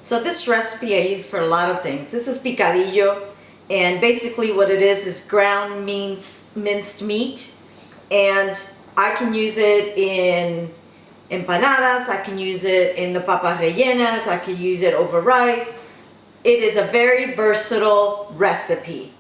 So this recipe I use for a lot of things. This is picadillo, and basically what it is ground minced meat, and I can use it in empanadas, I can use it in the papas rellenas, I can use it over rice. It is a very versatile recipe.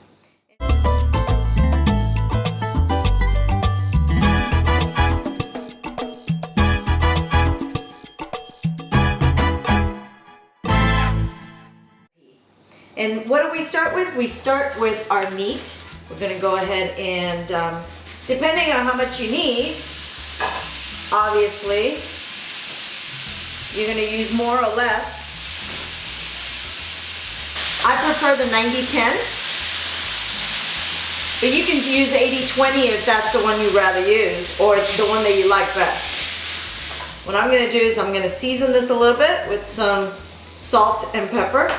And what do we start with? We start with our meat. We're going to go ahead and, depending on how much you need, obviously, you're going to use more or less. I prefer the 90-10, but you can use 80-20 if that's the one you'd rather use, or the one that you like best. What I'm going to do is I'm going to season this a little bit with some salt and pepper.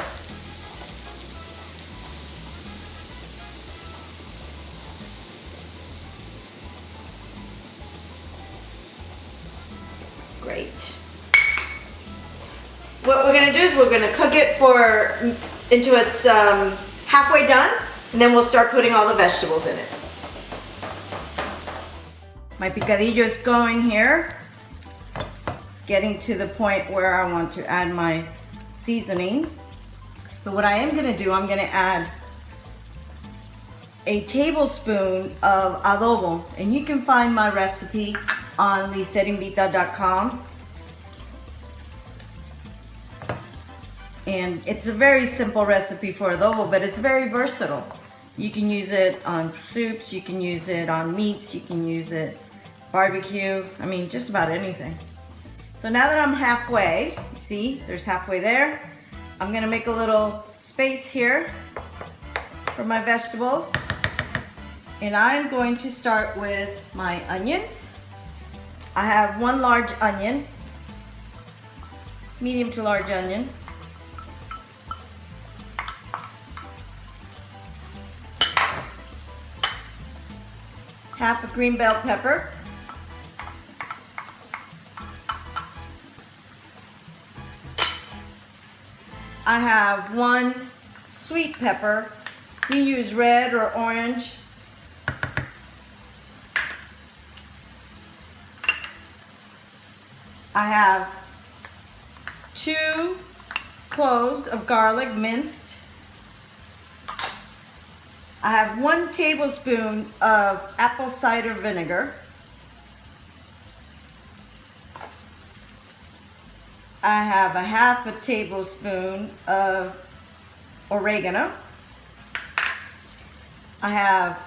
Great. What we're going to do is we're going to cook it until it's halfway done, and then we'll start putting all the vegetables in it. My picadillo is going here. It's getting to the point where I want to add my seasonings. But what I am going to do, I'm going to add a tablespoon of adobo, and you can find my recipe on lizetteinvita.com. And it's a very simple recipe for adobo, but it's very versatile. You can use it on soups, you can use it on meats, you can use it barbecue, I mean just about anything. So now that I'm halfway, you see there's halfway there, I'm gonna make a little space here for my vegetables. And I'm going to start with my onions. I have one large onion, medium to large onion. Half a green bell pepper. I have one sweet pepper. You can use red or orange. I have 2 cloves of garlic minced. I have 1 tablespoon of apple cider vinegar. I have a half a tablespoon of oregano. I have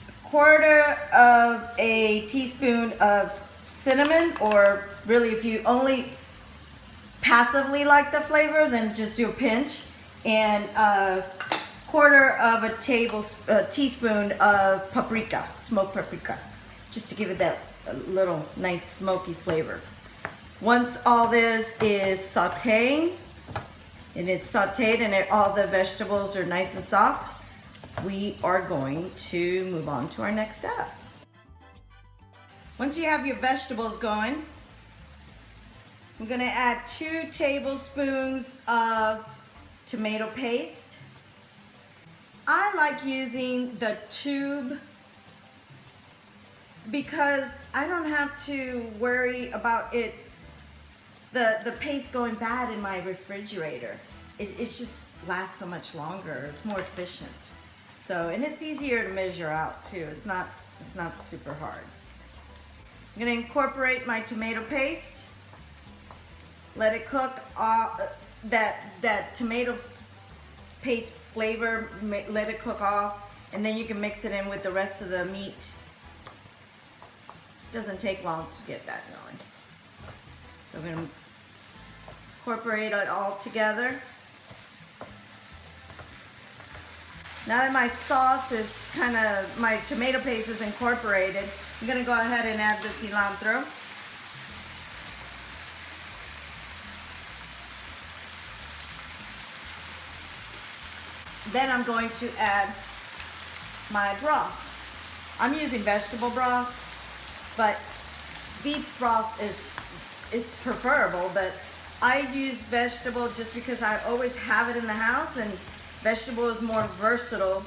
a quarter of a teaspoon of cinnamon, or really if you only passively like the flavor, then just do a pinch, and a quarter of a teaspoon of paprika, smoked paprika, just to give it that little nice smoky flavor. Once all this is sauteing, and it's sauteed and all the vegetables are nice and soft, we are going to move on to our next step. Once you have your vegetables going, I'm going to add 2 tablespoons of tomato paste. I like using the tube because I don't have to worry about the paste going bad in my refrigerator. It just lasts so much longer. It's more efficient. So, and it's easier to measure out too. It's not super hard. I'm going to incorporate my tomato paste. Let it cook. That tomato paste flavor, let it cook off, and then you can mix it in with the rest of the meat. It doesn't take long to get that going. So I'm going to incorporate it all together. Now that my sauce is my tomato paste is incorporated, I'm going to go ahead and add the cilantro. Then I'm going to add my broth. I'm using vegetable broth, but beef broth is preferable, but I use vegetable just because I always have it in the house, and vegetable is more versatile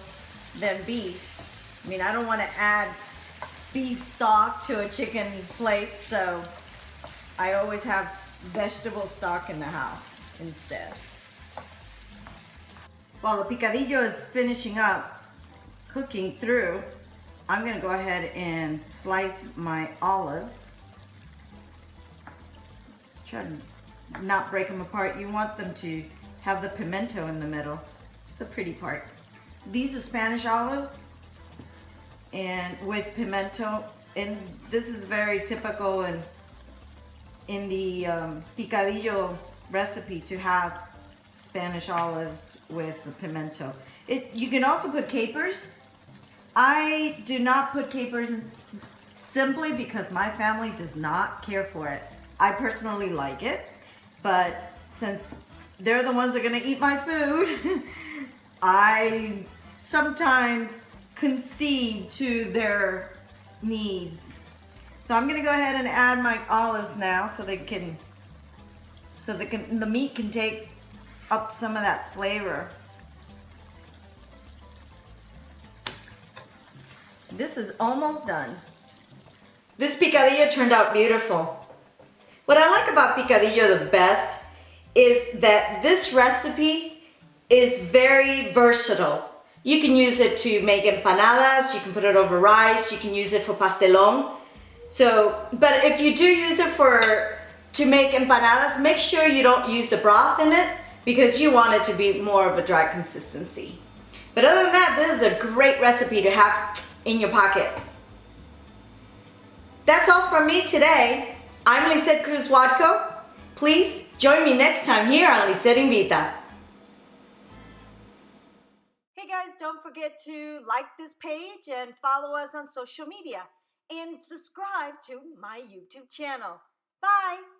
than beef. I mean, I don't want to add beef stock to a chicken plate, so I always have vegetable stock in the house instead. While the picadillo is finishing up cooking through, I'm gonna go ahead and slice my olives. Try to not break them apart. You want them to have the pimento in the middle. It's the pretty part. These are Spanish olives and with pimento, and this is very typical in the picadillo recipe to have Spanish olives with the pimento. You can also put capers. I do not put capers in simply because my family does not care for it. I personally like it, but since they're the ones that are gonna eat my food, I sometimes concede to their needs. So I'm gonna go ahead and add my olives now so the meat can take up some of that flavor. This is almost done. This picadillo turned out beautiful. What I like about picadillo the best is that this recipe is very versatile. You can use it to make empanadas, you can put it over rice, you can use it for pastelón. But if you do use it to make empanadas, make sure you don't use the broth in it because you want it to be more of a dry consistency. But other than that, this is a great recipe to have in your pocket. That's all from me today. I'm Lizette Cruz-Wadko. Please join me next time here on Lizette Invita. Hey guys, don't forget to like this page and follow us on social media and subscribe to my YouTube channel. Bye!